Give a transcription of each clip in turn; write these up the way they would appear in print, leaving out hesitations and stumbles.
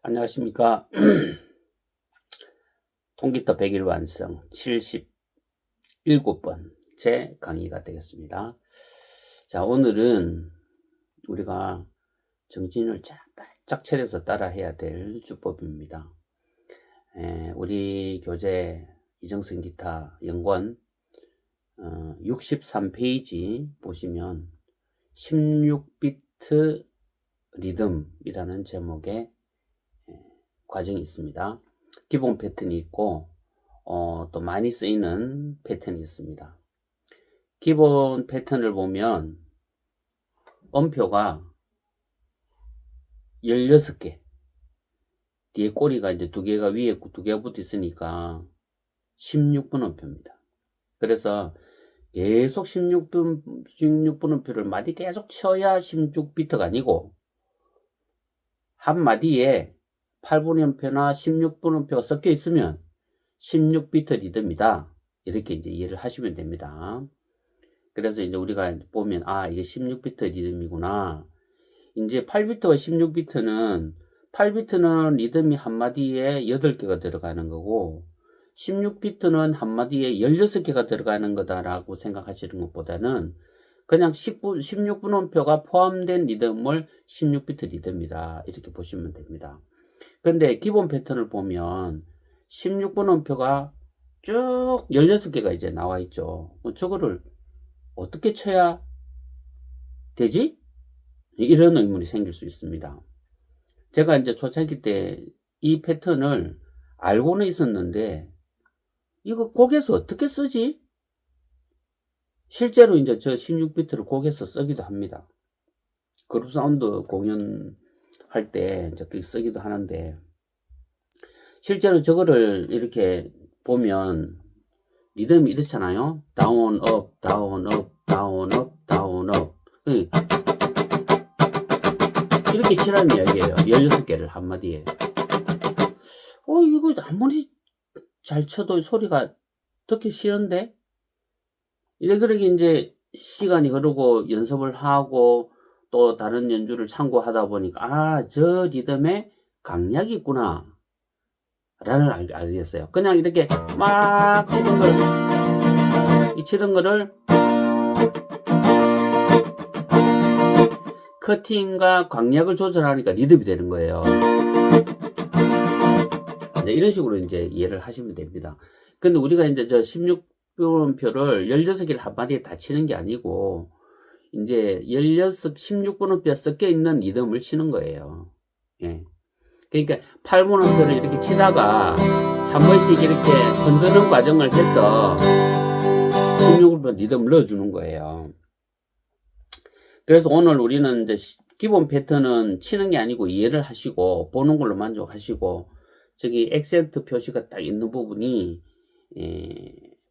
안녕하십니까. 통기타 100일 완성 77번째 강의가 되겠습니다. 자, 오늘은 우리가 정신을 바짝 차려서 따라 해야 될 주법입니다. 우리 교재 이정선 기타 연권 63페이지 보시면 16비트 리듬이라는 제목의 과정이 있습니다. 기본 패턴이 있고 또 많이 쓰이는 패턴이 있습니다. 기본 패턴을 보면 음표가 16개, 뒤에 꼬리가 이제 2개가 위에 2개가 붙어 있으니까 16분 음표입니다. 그래서 계속 16분 음표를 마디 계속 쳐야 16비트가 아니고 한 마디에 8분 음표나 16분 음표가 섞여 있으면 16비트 리듬이다. 이렇게 이제 이해를 하시면 됩니다. 그래서 이제 우리가 보면 이게 16비트 리듬이구나. 이제 8비트와 16비트는 8비트는 리듬이 한마디에 8개가 들어가는 거고 16비트는 한마디에 16개가 들어가는 거다라고 생각하시는 것보다는 그냥 16분 음표가 포함된 리듬을 16비트 리듬이다. 이렇게 보시면 됩니다. 근데 기본 패턴을 보면 16분 음표가 쭉 16개가 이제 나와 있죠. 저거를 어떻게 쳐야 되지? 이런 의문이 생길 수 있습니다. 제가 이제 초창기 때 이 패턴을 알고는 있었는데 이거 곡에서 어떻게 쓰지? 실제로 이제 저 16비트를 곡에서 쓰기도 합니다. 그룹 사운드 공연할 때 이제 그렇게 쓰기도 하는데 실제로 저거를 이렇게 보면 리듬이 이렇잖아요. 다운, 업, 다운, 업, 다운, 업, 다운, 업. 이렇게 치라는 이야기예요. 16개를 한마디에. 이거 아무리 잘 쳐도 소리가 듣기 싫은데? 이제 그러게 이제 시간이 흐르고 연습을 하고 또 다른 연주를 참고하다 보니까 저 리듬에 강약이 있구나 라는 알겠어요. 그냥 이렇게 막 치던 거를 커팅과 강약을 조절하니까 리듬이 되는 거예요. 이제 이런 식으로 이제 이해를 하시면 됩니다. 근데 우리가 이제 저 16분음표를 16개를 한마디에 다 치는 게 아니고 이제 16분음표가 섞여 있는 리듬을 치는 거예요. 예. 그러니까 8분음표를 이렇게 치다가 한 번씩 이렇게 흔드는 과정을 해서 16분음표 리듬을 넣어주는 거예요. 그래서 오늘 우리는 이제 기본 패턴은 치는 게 아니고 이해를 하시고 보는 걸로 만족하시고 저기 액센트 표시가 딱 있는 부분이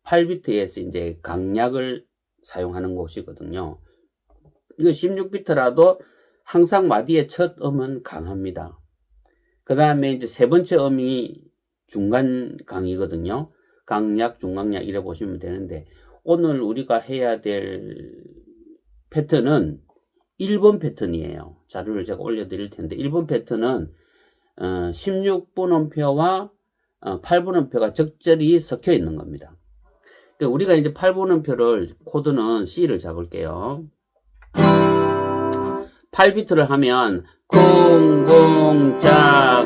8비트에서 이제 강약을 사용하는 곳이거든요. 이거 16비트라도 항상 마디의 첫 음은 강합니다. 그 다음에 이제 세 번째 음이 중간 강이거든요. 강약, 중강약 이래 보시면 되는데 오늘 우리가 해야 될 패턴은 1번 패턴이에요. 자료를 제가 올려드릴 텐데 1번 패턴은 16분 음표와 8분 음표가 적절히 섞여 있는 겁니다. 그러니까 우리가 이제 8분 음표를 코드는 C를 잡을게요. 8비트를 하면 쿵쿵짜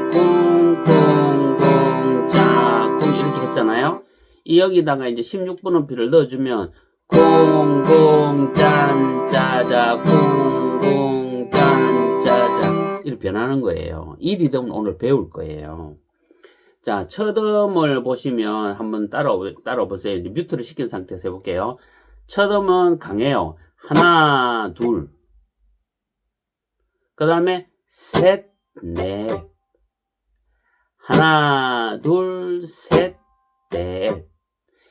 쿵쿵쿵짜 쿵 이렇게 했잖아요. 여기다가 이제 16분 음표를 넣어주면 쿵쿵짠짜자 쿵쿵짠짜자 이렇게 변하는 거예요. 이 리듬은 오늘 배울 거예요. 자, 첫 음을 보시면 한번 따라 보세요. 이제 뮤트를 시킨 상태에서 해볼게요. 첫 음은 강해요. 하나, 둘. 그 다음에 셋, 넷. 하나, 둘, 셋, 넷.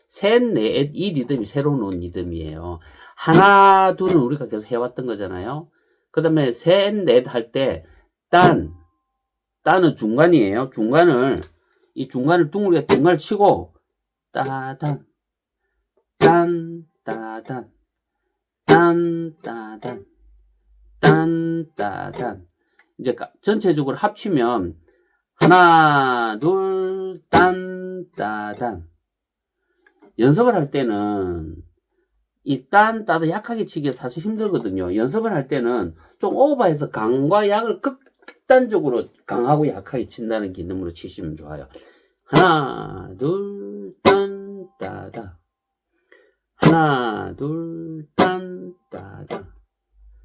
셋, 넷, 이 리듬이 새로 나온 리듬이에요. 하나, 둘은 우리가 계속 해왔던 거잖아요. 그 다음에 셋, 넷 할 때, 딴은 중간이에요. 이 중간을 둥글게 둥갈 치고, 따단, 딴, 따단, 딴, 따단, 딴, 따단. 이제 전체적으로 합치면, 하나, 둘, 딴, 따단. 연습을 할 때는 이 딴, 따도 약하게 치기가 사실 힘들거든요. 연습을 할 때는 좀 오버해서 강과 약을 극단적으로 강하고 약하게 친다는 개념으로 치시면 좋아요. 하나, 둘, 딴, 따다. 하나, 둘, 딴, 따다.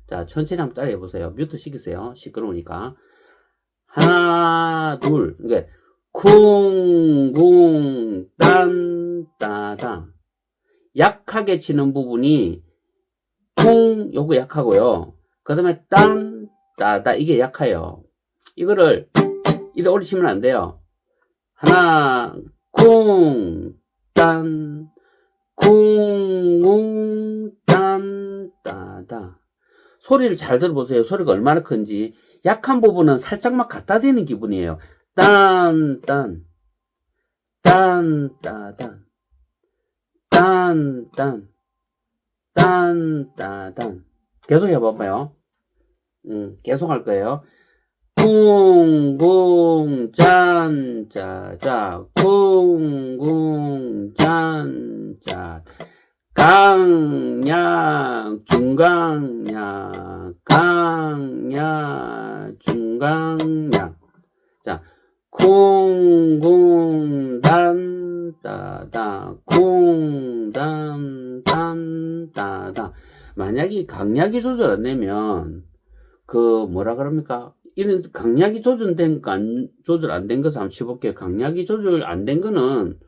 자, 천천히 한번 따라해 보세요. 뮤트 시키세요. 시끄러우니까. 하나, 둘. 그러니까 쿵, 쿵, 딴, 따다. 약하게 치는 부분이 쿵, 요거 약하고요. 그 다음에 딴, 따다. 이게 약해요. 이거를 이래 올리시면 안 돼요. 하나, 쿵, 딴, 쿵, 쿵, 딴, 따다. 소리를 잘 들어보세요. 소리가 얼마나 큰지. 약한 부분은 살짝만 갖다 대는 기분이에요. 딴, 딴, 딴, 따단, 딴, 딴, 딴, 따단. 계속 해봐봐요. 계속 할 거예요. 쿵, 쿵, 짠, 짜, 짜, 쿵, 쿵, 짠, 짜. 강약, 중강약, 강약, 중강약. 자, 쿵, 단, 따다, 쿵, 단, 따다. 만약에 강약이 조절 안 되면, 뭐라 그럽니까? 이런 강약이 조절된 거, 조절 안 된 것을 한번 쳐볼게요. 강약이 조절 안 된 거는,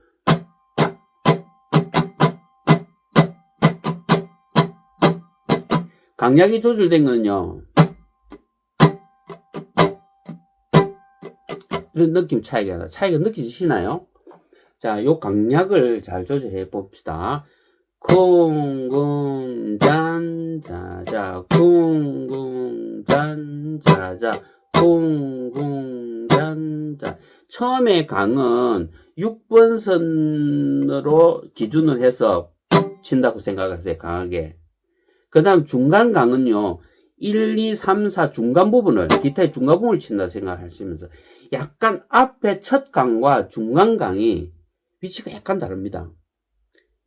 강약이 조절된 거는요, 이런 느낌 차이가 느끼시나요? 자, 요 강약을 잘 조절해 봅시다. 쿵쿵 잔자자 쿵쿵 잔자자 쿵쿵 잔자. 처음에 강은 6번선으로 기준을 해서 친다고 생각하세요. 강하게. 그 다음 중간 강은요 1, 2, 3, 4 중간 부분을, 기타의 중간 부분을 친다 생각하시면서 약간 앞에 첫 강과 중간 강이 위치가 약간 다릅니다.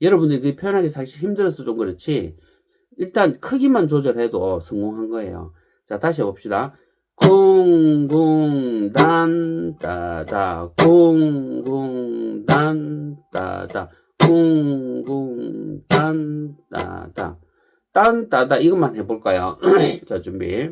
여러분들이 그 표현하기 사실 힘들어서 좀 그렇지, 일단 크기만 조절해도 성공한 거예요. 자, 다시 해봅시다. 쿵쿵 단 따다 쿵쿵 단 따다 쿵쿵 단 따다 딴 따다. 이것만 해볼까요? 자, 준비.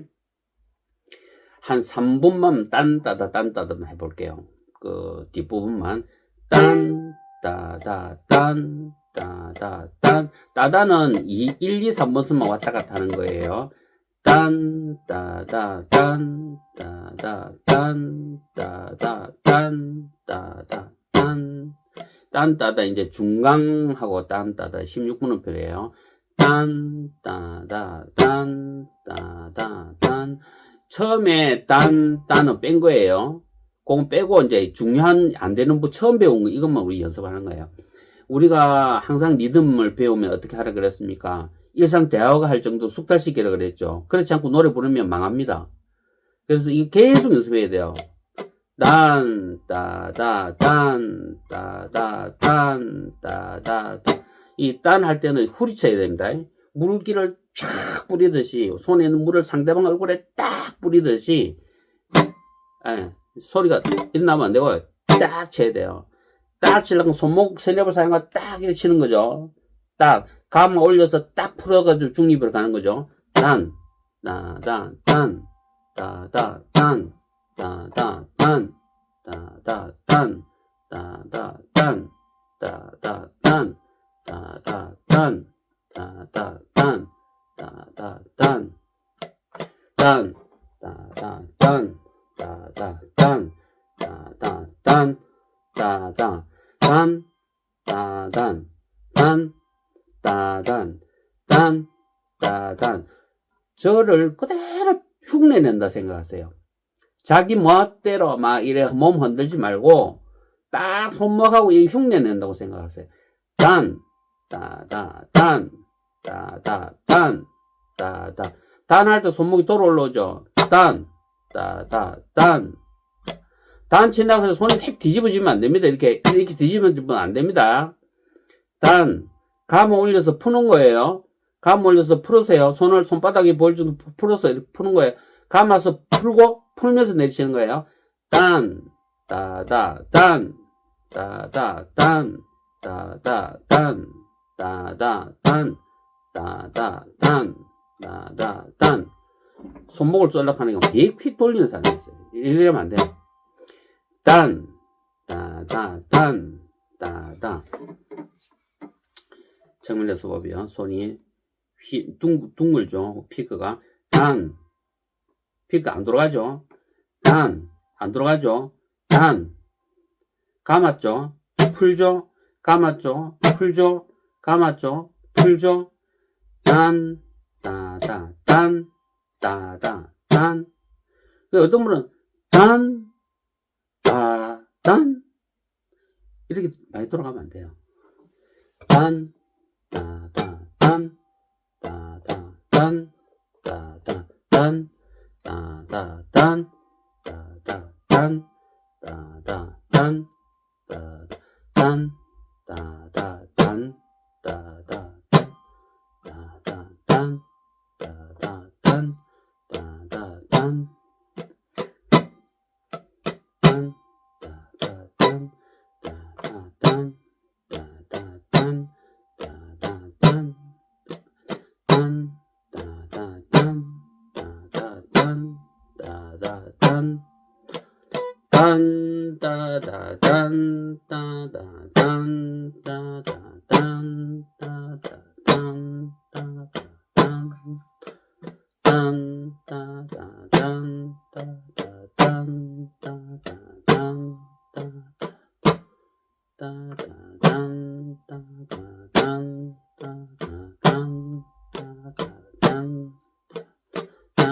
한 3분만 딴 따다만 해볼게요. 그 뒷부분만. 딴 따다 딴 따다 딴. 따다는 1, 2, 3번 선만 왔다 갔다 하는 거예요. 딴 따다 딴 따다 딴 따다 딴 따다 딴. 딴 따다 이제 중강하고 딴 따다 16분음표래요. 딴 따다 딴 따다 딴. 처음에 딴은 뺀 거예요. 그건 빼고 이제 중요한 안 되는 부 처음 배운 거 이것만 우리 연습하는 거예요. 우리가 항상 리듬을 배우면 어떻게 하라 그랬습니까? 일상 대화가 할 정도 숙달시키라 그랬죠. 그렇지 않고 노래 부르면 망합니다. 그래서 이거 계속 연습해야 돼요. 딴 따다 딴 따다 딴 따다. 이 딴 할 때는 후리쳐야 됩니다. 물기를 쫙 뿌리듯이, 손에 있는 물을 상대방 얼굴에 딱 뿌리듯이, 소리가 일어나면 안 되고 딱 쳐야 돼요. 딱 치려면 손목 세네벌 사용하고 딱 이렇게 치는 거죠. 딱 감 올려서 딱 풀어가지고 중립으로 가는 거죠. 딴 따다 딴 따다 딴 따다 딴 따다 딴 따다 딴 따다 딴 따다 딴 따다 딴 따다 딴 딴 따다 딴 따다 딴 따다 딴 따다 딴 따단 딴 따단 딴 따단. 저를 그대로 흉내낸다 생각하세요. 자기 멋대로 막 이래 몸 흔들지 말고 딱 손목하고 이 흉내낸다고 생각하세요. 딴 따다 딴 따다 딴 따다. 딴 할 때 손목이 돌아 올라오죠. 딴 따다 딴 단 친다고 해서 손이 획 뒤집어지면 안 됩니다. 이렇게 뒤집어지면 안 됩니다. 단, 감아 올려서 푸는 거예요. 감아 올려서 풀으세요. 손을 손바닥에 보일 정도 풀어서 이렇게 푸는 거예요. 감아서 풀고, 풀면서 내리시는 거예요. 단, 따다, 단, 따다, 단, 따다, 단, 따다, 단, 따다, 단, 따다, 단. 손목을 쫄락하는 게 휙휙 돌리는 사람이 있어요. 이러면 안 돼요. 단, 따다, 단, 따다. 정밀연수법이요. 손이 둥글죠. 피크가. 단, 피크 안 돌아가죠. 단, 안 돌아가죠. 단, 감았죠. 풀죠. 감았죠. 풀죠. 감았죠. 풀죠. 단, 따다, 단, 따다, 단. 어떤 분은 단, 따, 단. 이렇게 많이 돌아가면 안 돼요. 단, 따다, 단, 따다, 단, 따다, 단, 따다, 단, 따다, 단, 따다, 단, 따다, 단, 따다, 단, 따다, 단, 따다, 단, 따다, 단, 따다, 단, 단, 따다, 단, 따다, 단, 따다, 단, 따다, 단, 단, 따다, 단, 따다, 단, 따다, 단, 단, 따다, 단, 따다, 단, 따다, 단, 따다, 단, 따다, 단, 단, 따다, 단, 따다, 단, 따다, 단, 따다, 단, 따다, 단, 따다, 단, 따다, 단, 단, 따다, 단, 따다, 단,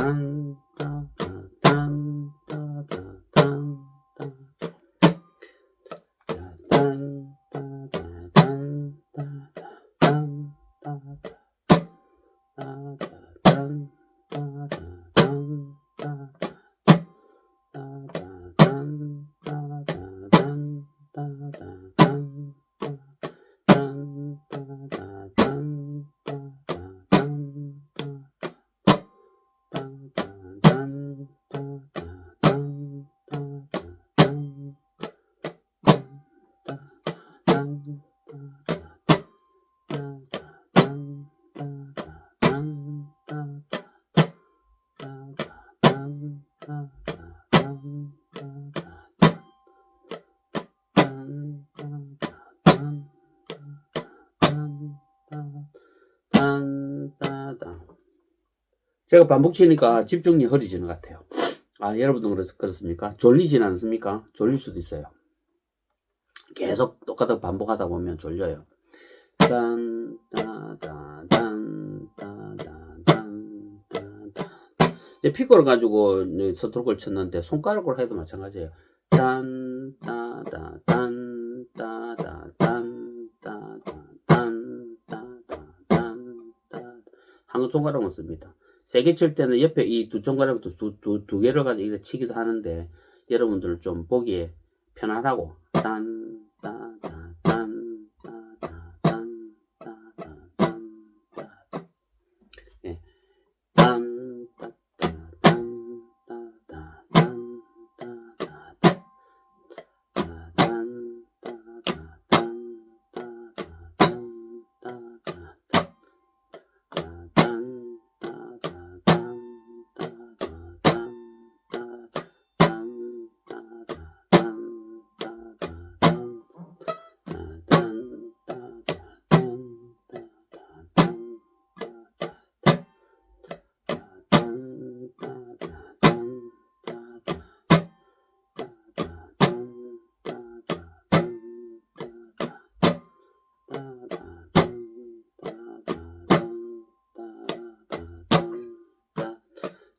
따다, 단, 따다, 단, 따다, 단, 따다, 단, 따다, 단, 따다, 단, 따다, 따다, 단, 따다, 단, 따다, 따다, 단, 따다, 단, 따다, 단, 단, 따다, 단, 따다, 단, 제가 반복 치니까 집중력이 흐려지는 것 같아요. 아, 여러분도 그렇습니까? 졸리진 않습니까? 졸릴 수도 있어요. 계속 똑같은 반복하다 보면 졸려요. 단, 따다, 단, 따다, 단, 따다. 피코를 가지고 서투르크를 쳤는데 손가락으로 해도 마찬가지예요. 단, 따다, 단, 따다, 단, 따다, 단, 따다, 단, 따다. 한 손가락만 씁니다. 세게 칠 때는 옆에 이 두 손가락도 두 개를 가지고 치기도 하는데 여러분들 좀 보기에 편안하고 단, 따다, 단, 따다, 단, 따다, 단, 따다. 예. 단, 따다, 단, 따다, 단, 따다, 단, 따다, 단, 따다, 단, 따다,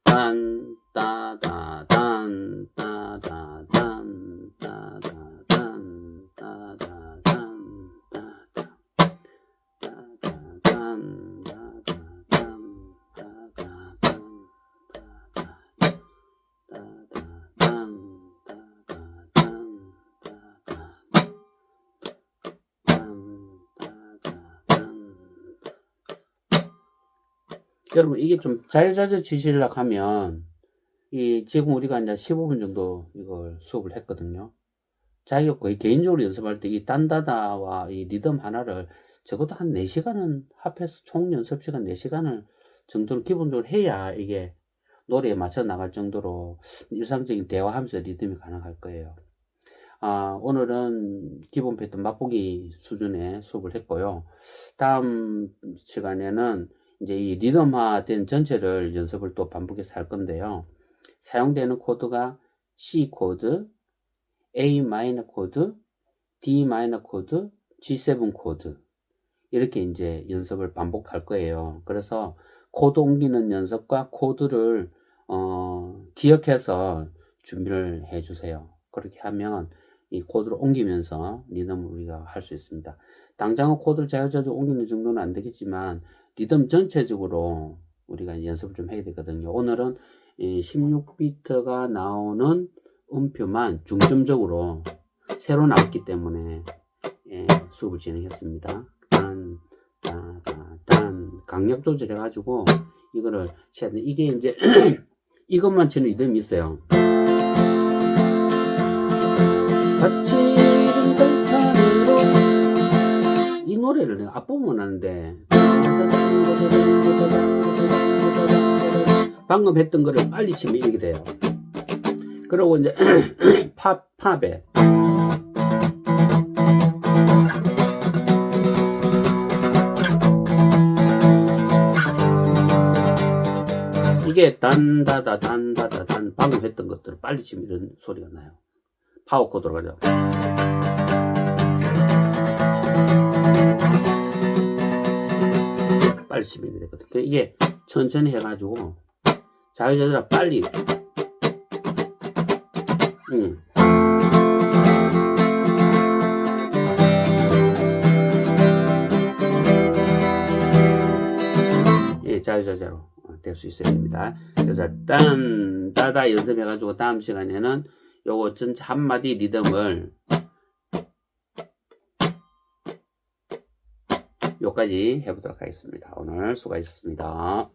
단, 따다, 단, 따다, 단, 따다, 단, 따다, 단, 따다, 따다, 단, 따다, 단, 여러분 이게 좀 자유자재 치시려고 하면 지금 우리가 이제 15분 정도 이걸 수업을 했거든요. 자기가 거의 개인적으로 연습할 때 이 딴다다와 이 리듬 하나를 적어도 한 4시간은 합해서 총 연습 시간 4시간을 정도는 기본적으로 해야 이게 노래에 맞춰 나갈 정도로 일상적인 대화하면서 리듬이 가능할 거예요. 오늘은 기본 패턴 맛보기 수준의 수업을 했고요. 다음 시간에는 이제 이 리듬화된 전체를 연습을 또 반복해서 할 건데요. 사용되는 코드가 C 코드, A 마이너 코드, D 마이너 코드, G7 코드. 이렇게 이제 연습을 반복할 거예요. 그래서 코드 옮기는 연습과 코드를 기억해서 준비를 해 주세요. 그렇게 하면 이 코드를 옮기면서 리듬을 우리가 할 수 있습니다. 당장은 코드를 자유자재로 옮기는 정도는 안 되겠지만 리듬 전체적으로 우리가 연습을 좀 해야 되거든요. 오늘은 16비트가 나오는 음표만 중점적으로 새로 나왔기 때문에 수업을 진행했습니다. 단 강약 조절해 가지고 이거를 쳐야 돼. 이게 이제 이것만 치는 리듬이 있어요. 같이 이른 들판으로 이 노래를 내가 앞부분 하는데 방금 했던 거를 빨리 치면 이렇게 돼요. 그리고 이제 팝에 이게 단다다 단다다 단 방금 했던 것들을 빨리 치면 이런 소리가 나요. 파워 코드로 가죠. 빨리 치면 이렇게 되거든요. 이게 천천히 해가지고 자유자재라 빨리 자유자재로 될 수 있어야 됩니다. 그래서 딴 따다 연습해 가지고 다음 시간에는 요거 전체 한마디 리듬을 요까지 해보도록 하겠습니다. 오늘 수고하셨습니다.